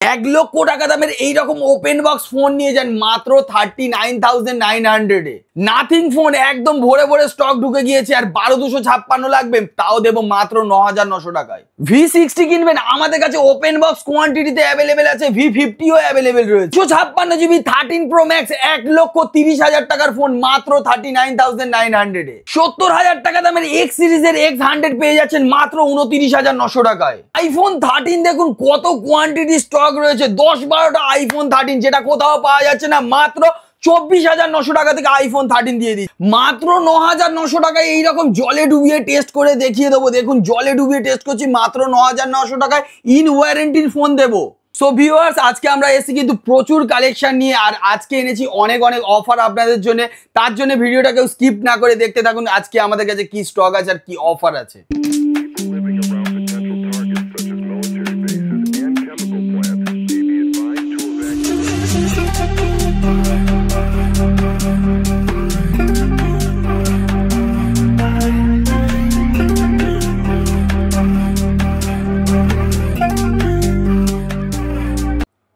1,00,000 টাকা দামের এইরকম ওপেন বক্স ফোন নিয়ে যান মাত্র 39,900 এ। নাথিং ফোন একদম ভরে ভরে স্টক ঢুকে গিয়েছে আর 12,256 লাগবে, তাও দেবো মাত্র 9,900 টাকায়। V60 কিনবেন, আমাদের কাছে ওপেন বক্স কোয়ান্টিটিতে অ্যাভেলেবেল আছে, V50ও অ্যাভেলেবেল রয়েছে। 256 GB 13 Pro Max 1,30,000 টাকার ফোন মাত্র 39,900 এ। 70,000 টাকা দামের X সিরিজের X100 পেয়ে যাচ্ছেন মাত্র 29,900 টাকায়। আইফোন 13 দেখুন কত কোয়ান্টিটি স্টক রয়েছে, 10-12টা আইফোন 13 যেটা কোথাও পাওয়া যাচ্ছে না, মাত্র 24,900 টাকা থেকে আইফোন 13 দিয়ে দিই। মাত্র 9,900 টাকায় এইরকম জলে ডুবিয়ে টেস্ট করে দেখিয়ে দেবো। দেখুন জলে ডুবিয়ে টেস্ট করছি, মাত্র 9,900 টাকায় ইন ওয়ারেন্টির ফোন দেবো। সো ভিউয়ার্স, আজকে আমরা এসেছি কিন্তু প্রচুর কালেকশন নিয়ে, আর আজকে এনেছি অনেক অনেক অফার আপনাদের জন্য। তার জন্য ভিডিওটা কেউ স্কিপ না করে দেখতে থাকুন, আজকে আমাদের কাছে কি স্টক আছে আর কি অফার আছে।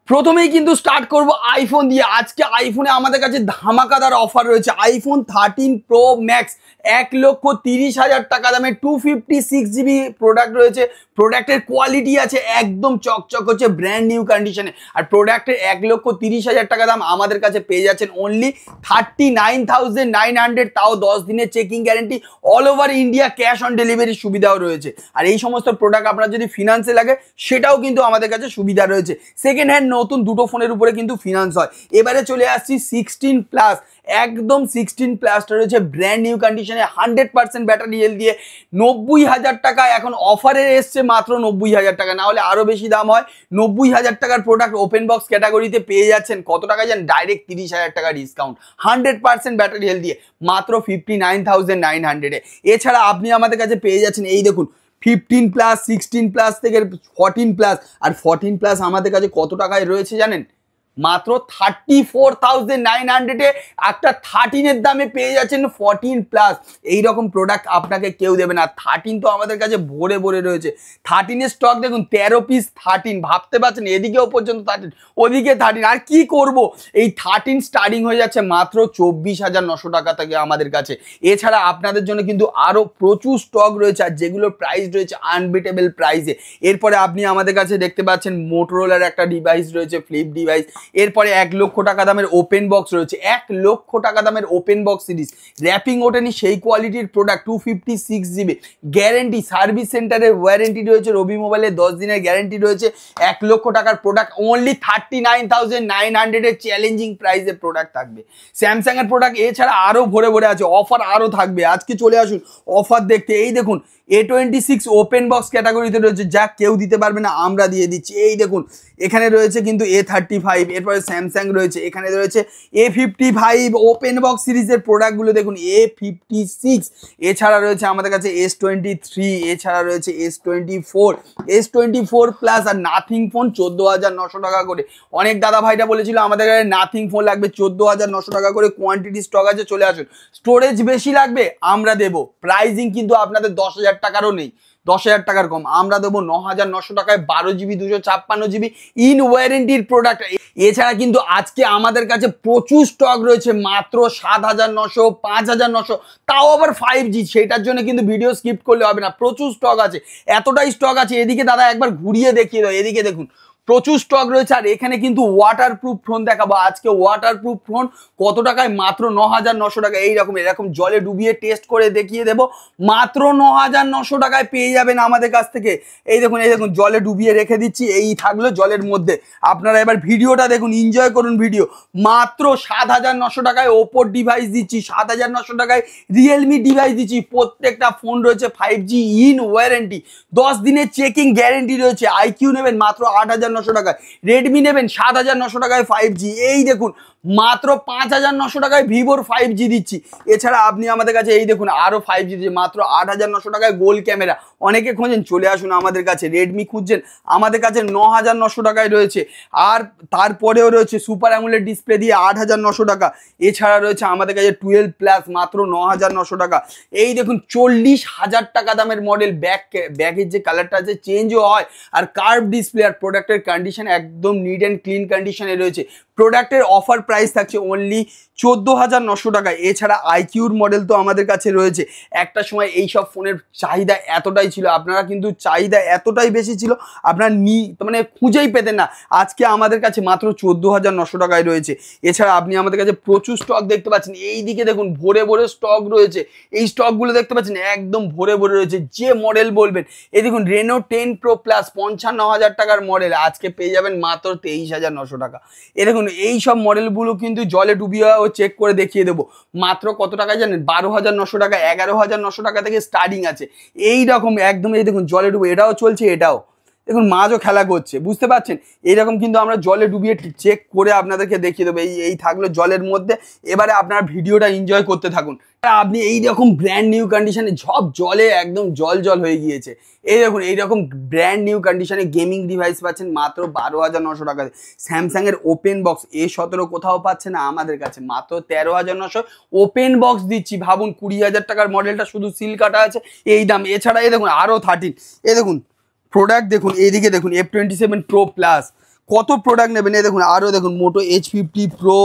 প্রথমেই কিন্তু স্টার্ট করব আইফোন দিয়ে। আজকে আইফোনে আমাদের কাছে ধামাকাদার অফার রয়েছে। আইফোন 13 Pro Max 1,30,000 টাকা দামে 256 GB প্রোডাক্ট রয়েছে। প্রোডাক্টের কোয়ালিটি আছে একদম চকচক হচ্ছে, ব্র্যান্ড নিউ কন্ডিশনে। আর প্রোডাক্টের 1,30,000 টাকা দাম আমাদের কাছে পেয়ে যাচ্ছেন অনলি 39,900, তাও 10 দিনের checking guarantee, all over India cash on ডেলিভারির সুবিধাও রয়েছে। আর এই সমস্ত প্রোডাক্ট আপনার যদি ফিনান্সে লাগে সেটাও কিন্তু আমাদের কাছে সুবিধা রয়েছে। সেকেন্ড হ্যান্ড নতুন দুটো ফোনের উপরে কিন্তু ফিনান্স হয়। এবারে চলে আসছি 16 প্লাস, একদম 16 প্লাসটা রয়েছে ব্র্যান্ড নিউ কন্ডিশনে, 100% ব্যাটারি হেলথ দিয়ে 90,000 টাকা। এখন অফারে এসছে মাত্র 90,000 টাকা, না হলে আরো বেশি দাম হয়। 90,000 টাকার প্রোডাক্ট ওপেন বক্স ক্যাটাগরিতে পেয়ে যাচ্ছেন কত টাকা জানেন? ডাইরেক্ট 30,000 টাকা ডিসকাউন্ট, 100% ব্যাটারি হেলথ দিয়ে মাত্র 59,900 এ। এছাড়া আপনি আমাদের কাছে পেয়ে যাচ্ছেন এই দেখুন 15 প্লাস, 16 প্লাস থেকে 14 প্লাস। আর 14 প্লাস আমাদের কাছে কত টাকায় রয়েছে জানেন? মাত্র 34,900 এ একটা 13-এর দামে পেয়ে যাচ্ছেন 14 প্লাস। এইরকম প্রোডাক্ট আপনাকে কেউ দেবে না। 13 তো আমাদের কাছে ভরে ভরে রয়েছে। 13-এর স্টক দেখুন 13 পিস 13, ভাবতে পারছেন এদিকেও পর্যন্ত 13, ওদিকে 13। আর কি করব, এই 13 স্টার্টিং হয়ে যাচ্ছে মাত্র 24,900 টাকা থেকে আমাদের কাছে। এছাড়া আপনাদের জন্য কিন্তু আরও প্রচুর স্টক রয়েছে, আর যেগুলোর প্রাইস রয়েছে আনবিটেবল প্রাইসে। এরপরে আপনি আমাদের কাছে দেখতে পাচ্ছেন মোটরোলার একটা ডিভাইস রয়েছে, ফ্লিপ ডিভাইস। এরপরে 1,00,000 টাকা দামের ওপেন বক্স রয়েছে, 1,00,000 টাকা দামের ওপেন বক্স সিরিজ, র্যাপিং ওঠেনি সেই কোয়ালিটির প্রোডাক্ট, 256 GB গ্যারেন্টি, সার্ভিস সেন্টারের ওয়ারেন্টি রয়েছে, রবি মোবাইলের 10 দিনের গ্যারেন্টি রয়েছে। 1,00,000 টাকার প্রোডাক্ট অনলি 39,900 এর চ্যালেঞ্জিং প্রাইসে প্রোডাক্ট থাকবে। স্যামসাং এর প্রোডাক্ট এছাড়া আরো ভরে ভরে আছে, অফার আরো থাকবে। আজকে চলে আসুন অফার দেখতে। এই দেখুন A26 ওপেন বক্স ক্যাটাগরিতে রয়েছে, যা কেউ দিতে পারবে না, আমরা দিয়ে দিচ্ছি। এই দেখুন এখানে রয়েছে কিন্তু A35, এরপরে স্যামসাং রয়েছে, এখানে রয়েছে A55 ওপেন বক্স সিরিজের প্রোডাক্টগুলো দেখুন, A56। এছাড়া রয়েছে আমাদের কাছে S23, এছাড়া রয়েছে S24 প্লাস। আর নাথিং ফোন 14,900 টাকা করে। অনেক দাদা ভাইটা বলেছিল আমাদের কাছে নাথিং ফোন লাগবে 14,900 টাকা করে, কোয়ান্টিটি স্টক আছে, চলে আসুন। স্টোরেজ বেশি লাগবে আমরা দেবো, প্রাইজিং কিন্তু আপনাদের 10,000 টাকারও নেই, 10,000 টাকার কম। আমরা দেবো 9,900 টাকায় 12 GB 256 GB ইন ওয়ারেন্টির প্রোডাক্ট। এছাড়া কিন্তু আজকে আমাদের কাছে প্রচুর স্টক রয়েছে, মাত্র 7,900, 5,900, তাও আবার 5G। সেটার জন্য কিন্তু ভিডিও স্কিপ করলে হবে না, প্রচুর স্টক আছে, এতটাই স্টক আছে। এদিকে দাদা একবার ঘুরিয়ে দেখিয়ে দাও, এদিকে দেখুন প্রচুর স্টক রয়েছে। আর এখানে কিন্তু ওয়াটারপ্রুফ ফোন দেখাবো আজকে। ওয়াটারপ্রুফ ফোন কত টাকায়? মাত্র 9,900 টাকা। এরকম জলে ডুবিয়ে টেস্ট করে দেখিয়ে দেবো, মাত্র 9,900 টাকায় পেয়ে যাবেন আমাদের কাছ থেকে। এই দেখুন জলে ডুবিয়ে রেখে দিচ্ছি, এই থাকলো জলের মধ্যে। আপনারা এবার ভিডিওটা দেখুন, এনজয় করুন ভিডিও। মাত্র 7,900 টাকায় ওপোর ডিভাইস দিচ্ছি, 7,900 টাকায় রিয়েলমি ডিভাইস দিচ্ছি। প্রত্যেকটা ফোন রয়েছে 5G ইন ওয়ারেন্টি, 10 দিনের চেকিং গ্যারেন্টি রয়েছে। আইকিউ নেবেন মাত্র 8,900 টাকায়, রেডমি নেবেন 7,900 টাকায় 5G। এই দেখুন মাত্র 5,900 টাকায় ভিভোর 5G দিচ্ছি। এছাড়া আপনি আমাদের কাছে এই দেখুন আরো 5G দিচ্ছে মাত্র 8,900 টাকায় গোল ক্যামেরা। অনেকে খোঁজেন, চলে আসুন আমাদের কাছে। রেডমি খুঁজছেন, আমাদের কাছে 9,900 টাকায় রয়েছে। আর তারপরেও রয়েছে সুপার অ্যামোলেড ডিসপ্লে দিয়ে 8,900 টাকা। এছাড়া রয়েছে আমাদের কাছে 12 প্লাস মাত্র 9,900 টাকা। এই দেখুন 40,000 টাকা দামের মডেল। ব্যাকের যে কালারটা আছে চেঞ্জও হয়, আর কার্ভ ডিসপ্লে, আর প্রোডাক্টের কন্ডিশন একদম নিট অ্যান্ড ক্লিন কন্ডিশনে রয়েছে। প্রোডাক্টের অফার প্রাইস থাকছে অনলি 14,900 টাকা। এছাড়া আইকিউর মডেল তো আমাদের কাছে রয়েছে। একটা সময় এই সব ফোনের চাহিদা এতটাই ছিল, আপনারা কিন্তু চাহিদা এতটাই বেশি ছিল, আপনারা মানে খুঁজেই পেতেন না। আজকে আমাদের কাছে মাত্র 14,900 টাকায় রয়েছে। এছাড়া আপনি আমাদের কাছে প্রচুর স্টক দেখতে পাচ্ছেন। এই দিকে দেখুন ভরে ভরে স্টক রয়েছে। এই স্টকগুলো দেখতে পাচ্ছেন একদম ভরে ভরে রয়েছে, যে মডেল বলবেন। এই দেখুন রেনো 10 প্রো প্লাস 55,000 টাকার মডেল আজকে পেয়ে যাবেন মাত্র 23,900 টাকা। এ দেখুন এই সব মডেলগুলো কিন্তু জলে ডুবিয়ে চেক করে দেখিয়ে দেবো। মাত্র কত টাকায় জানেন? 12,900 টাকা, 11,900 টাকা থেকে স্টার্টিং আছে। এই রকম একদম এই দেখুন জলে ডুবে এটাও চলছে, এটাও দেখুন মাছও খেলা করছে, বুঝতে পারছেন? এইরকম কিন্তু আমরা জলে ডুবিয়ে চেক করে আপনাদেরকে দেখিয়ে দেবো। এই থাকলো জলের মধ্যে। এবারে আপনারা ভিডিওটা এনজয় করতে থাকুন। আপনি এই রকম ব্র্যান্ড নিউ কন্ডিশনে সব জলে একদম জল জল হয়ে গিয়েছে। এই দেখুন এইরকম ব্র্যান্ড নিউ কন্ডিশনে গেমিং ডিভাইস পাচ্ছেন মাত্র 12,900 টাকাতে। স্যামসাং এর ওপেন বক্স A17 কোথাও পাচ্ছে না, আমাদের কাছে মাত্র 13,900 ওপেন বক্স দিচ্ছি। ভাবুন 20,000 টাকার মডেলটা শুধু সিল কাটা আছে, এই দাম। এছাড়া এই দেখুন আরও 13, এই দেখুন প্রোডাক্ট দেখুন, এইদিকে দেখুন F27 Pro প্লাস, কত প্রোডাক্ট নেবেন। এই দেখুন আরও দেখুন মোটো H50 Pro,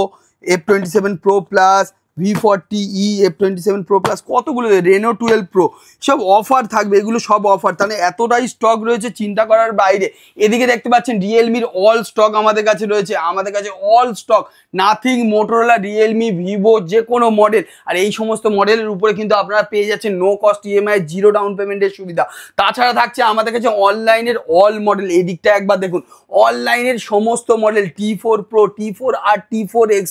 F27 Pro plus, V40e, F27 Pro plus, কতগুলো রেনো 12 Pro, সব অফার থাকবে। এগুলো সব অফার, তাহলে এতটাই স্টক রয়েছে চিন্তা করার বাইরে। এদিকে দেখতে পাচ্ছেন রিয়েলমির অল স্টক আমাদের কাছে রয়েছে। আমাদের কাছে all stock, nothing, Motorola, Realme, Vivo, যে কোনো মডেল। আর এই সমস্ত মডেলের উপরে কিন্তু আপনারা পেয়ে যাচ্ছেন no cost EMI, zero down পেমেন্টের সুবিধা। তাছাড়া থাকছে আমাদের কাছে অনলাইনের অল মডেল। এই দিকটা একবার দেখুন, অনলাইনের সমস্ত model T4 Pro, T4R, T4X,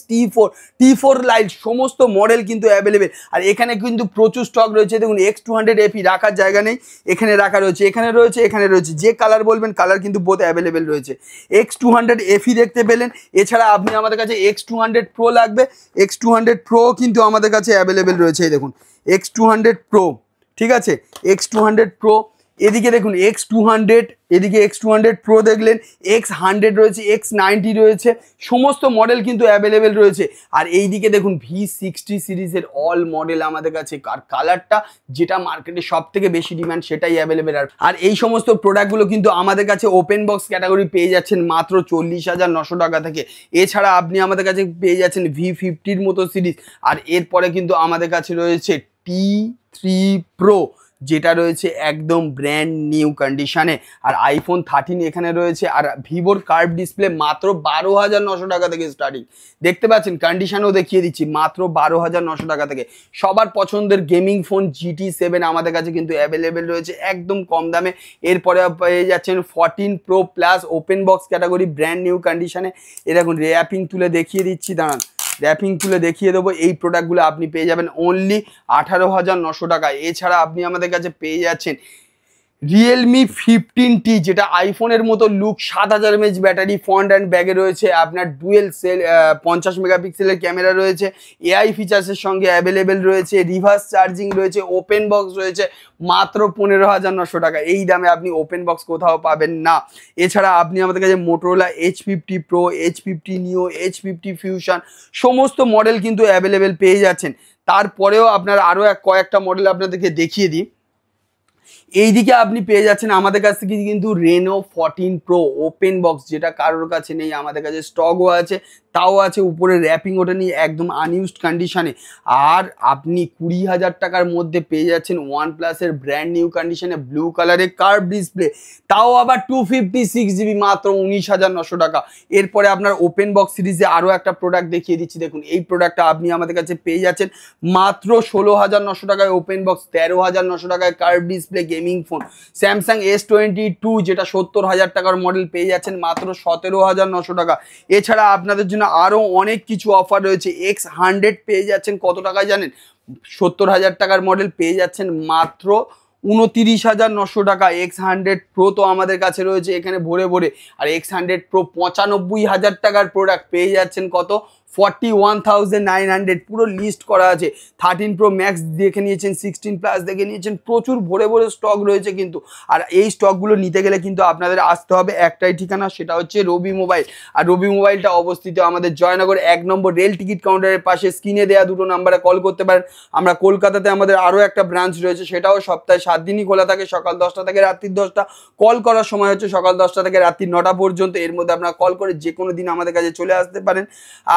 T4 Lite সমস্ত মডেল কিন্তু অ্যাভেলেবেল। আর এখানে কিন্তু প্রচুর স্টক রয়েছে। দেখুন X200 FE রাখার জায়গা নেই, এখানে রাখা রয়েছে, এখানে রয়েছে, এখানে রয়েছে। যে কালার বলবেন কালার কিন্তু বোথ অ্যাভেলেবেল রয়েছে। X200 FE দেখতে পেলেন। এছাড়া আপনি আমাদের কাছে X200 Pro লাগবে, X200 Pro কিন্তু আমাদের কাছে অ্যাভেলেবেল রয়েছে। এই দেখুন X200 Pro, ঠিক আছে, X200 Pro। এদিকে দেখুন X200, এদিকে X200 Pro দেখলেন, X100 রয়েছে, X90 রয়েছে, সমস্ত মডেল কিন্তু অ্যাভেলেবেল রয়েছে। আর এইদিকে দেখুন V60 সিরিজের অল মডেল আমাদের কাছে। আর কালারটা যেটা মার্কেটে সব থেকে বেশি ডিমান্ড সেটাই অ্যাভেলেবেল। আর এই সমস্ত প্রোডাক্টগুলো কিন্তু আমাদের কাছে ওপেন বক্স ক্যাটাগরি পেয়ে যাচ্ছেন মাত্র 40,900 টাকা থেকে। এছাড়া আপনি আমাদের কাছে পেয়ে যাচ্ছেন V50-র মতো সিরিজ। আর এরপরে কিন্তু আমাদের কাছে রয়েছে T3 Pro, যেটা রয়েছে একদম ব্র্যান্ড নিউ কন্ডিশনে। আর iPhone 13 এখানে রয়েছে। আর ভিভোর কার্ভ ডিসপ্লে মাত্র 12,900 টাকা থেকে স্টার্টিং। দেখতে পাচ্ছেন কন্ডিশনও দেখিয়ে দিচ্ছি, মাত্র 12,900 টাকা থেকে। সবার পছন্দের গেমিং ফোন GT7 আমাদের কাছে কিন্তু অ্যাভেলেবেল রয়েছে একদম কম দামে। এরপরে পেয়ে যাচ্ছেন 14 Pro plus open box category brand new কন্ডিশনে। এ দেখুন র্যাপিং তুলে দেখিয়ে দিচ্ছি, দাঁড়ান র্যাপিং তুলে দেখিয়ে দেবো। এই প্রোডাক্টগুলো আপনি পেয়ে যাবেন অনলি 18,900 টাকা। এছাড়া আপনি আমাদের কাছে পেয়ে যাচ্ছেন রিয়েলমি 15T, যেটা আইফোনের মতো look, 7,000 mAh battery, front and ব্যাগে রয়েছে আপনার ডুয়েল সেল 50 মেগাপিক্সেলের ক্যামেরা রয়েছে, AI ফিচার্সের সঙ্গে অ্যাভেলেবেল রয়েছে, রিভার্স চার্জিং রয়েছে, ওপেন বক্স রয়েছে, মাত্র 15,900 টাকা। এই দামে আপনি ওপেন বক্স কোথাও পাবেন না। এছাড়া আপনি আমাদের কাছে Motorola H50 Pro, H50 Neo, H50 Fusion সমস্ত মডেল কিন্তু অ্যাভেলেবেল পেয়ে যাচ্ছেন। তারপরেও আপনার আরও কয়েকটা মডেল আপনাদেরকে দেখিয়ে দিই। এইদিকে আপনি পেয়ে যাচ্ছেন আমাদের কাছ থেকে কিন্তু রেনো 14 Pro ওপেন বক্স, যেটা কারোর কাছে নেই, আমাদের কাছে স্টকও আছে, তাও আছে। উপরে র্যাপিং ওটা নিয়ে একদম আনইউজড কন্ডিশনে। আর আপনি 20,000 টাকার মধ্যে পেয়ে যাচ্ছেন OnePlus-এর ব্র্যান্ড নিউ কন্ডিশনে ব্লু কালারের কার্ভ ডিসপ্লে, তাও আবার 256GB, মাত্র 19,900 টাকা। এরপরে আপনার ওপেন বক্স সিরিজে আরও একটা প্রোডাক্ট দেখিয়ে দিচ্ছি। দেখুন এই প্রোডাক্টটা আপনি আমাদের কাছে পেয়ে যাচ্ছেন মাত্র 16,900 টাকায় ওপেন বক্স, 13,900 টাকায় curve display gaming phone. Samsung S22, যেটা 70,000 টাকার মডেল, পেয়ে যাচ্ছেন মাত্র 17,900 টাকা। এছাড়া আপনাদের জন্য আরও অনেক কিছু অফার রয়েছে। X100 পেয়ে যাচ্ছেন কত টাকায় জানেন? 70,000 টাকার মডেল পেয়ে যাচ্ছেন মাত্র 29,900 টাকা। X100 Pro তো আমাদের কাছে রয়েছে এখানে ভরে ভরে। আর X100 Pro 95,000 টাকার প্রোডাক্ট পেয়ে যাচ্ছেন কত? 41,900 পুরো লিস্ট করা আছে। 13 Pro Max দেখে নিয়েছেন, 16 প্লাস দেখে নিয়েছেন, প্রচুর ভরে ভরে স্টক রয়েছে কিন্তু। আর এই স্টকগুলো নিতে গেলে কিন্তু আপনাদের আসতে হবে একটাই ঠিকানা, সেটা হচ্ছে রবি মোবাইল। আর রবি মোবাইলটা অবস্থিত আমাদের জয়নগর 1 নম্বর রেল টিকিট কাউন্টারের পাশে। স্ক্রিনে দেওয়া দুটো নাম্বারে কল করতে পারেন। আমরা কলকাতাতে আমাদের আরও একটা ব্রাঞ্চ রয়েছে, সেটাও সপ্তাহে 7 দিনই খোলা থাকে, সকাল 10টা থেকে রাত্রি 10টা। কল করার সময় হচ্ছে সকাল 10টা থেকে রাত্রি 9টা পর্যন্ত। এর মধ্যে আপনারা কল করে যে কোনো দিন আমাদের কাছে চলে আসতে পারেন।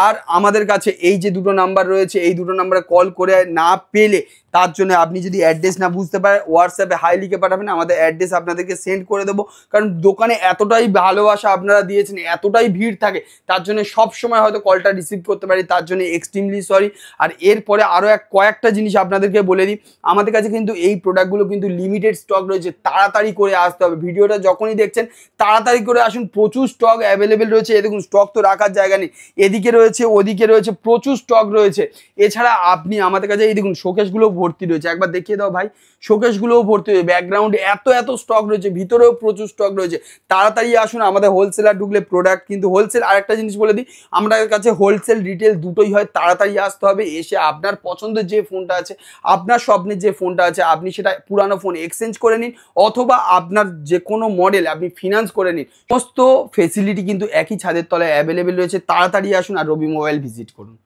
আর আমাদের কাছে এই যে দুটো নাম্বার রয়েছে, এই দুটো নাম্বারে কল করে না পেলে তার জন্য আপনি যদি অ্যাড্রেস না বুঝতে পারেন, হোয়াটসঅ্যাপে হাই লিখে পাঠাবেন, আমাদের অ্যাড্রেস আপনাদেরকে সেন্ড করে দেবো। কারণ দোকানে এতটাই ভালোবাসা আপনারা দিয়েছেন, এতটাই ভিড় থাকে, তার জন্য সব সময় হয়তো কলটা রিসিভ করতে পারি, তার জন্য এক্সট্রিমলি সরি। আর এরপরে আরও কয়েকটা জিনিস আপনাদেরকে বলে দিই, আমাদের কাছে কিন্তু এই প্রোডাক্টগুলো কিন্তু লিমিটেড স্টক রয়েছে, তাড়াতাড়ি করে আসতে হবে। ভিডিওটা যখনই দেখছেন তাড়াতাড়ি করে আসুন, প্রচুর স্টক অ্যাভেলেবেল রয়েছে। এ দেখুন, স্টক তো রাখার জায়গা নেই, এদিকে রয়েছে ওদিকে রয়েছে, প্রচুর স্টক রয়েছে। এছাড়া আপনি আমাদের কাছে এই দেখুন শোকেসগুলো ভর্তি রয়েছে, একবার দেখিয়ে দাও ভাই, শোকেসগুলোও ভর্তি হয়েছে, ব্যাকগ্রাউন্ডে এত স্টক রয়েছে, ভিতরেও প্রচুর স্টক রয়েছে। তাড়াতাড়ি আসুন, আমাদের হোলসেলার ঢুকলে প্রোডাক্ট কিন্তু হোলসেল। আরেকটা জিনিস বলে দিই, আমাদের কাছে হোলসেল রিটেল দুটোই হয়। তাড়াতাড়ি আসতে হবে, এসে আপনার পছন্দের যে ফোনটা আছে, আপনার স্বপ্নের যে ফোনটা আছে, আপনি সেটা পুরানো ফোন এক্সচেঞ্জ করে নিন, অথবা আপনার যে কোনো মডেল আপনি ফিনান্স করে নিন। সমস্ত ফেসিলিটি কিন্তু একই ছাদের তলায় অ্যাভেলেবেল রয়েছে। তাড়াতাড়ি আসুন আর রবি মোবাইল ভিজিট করুন।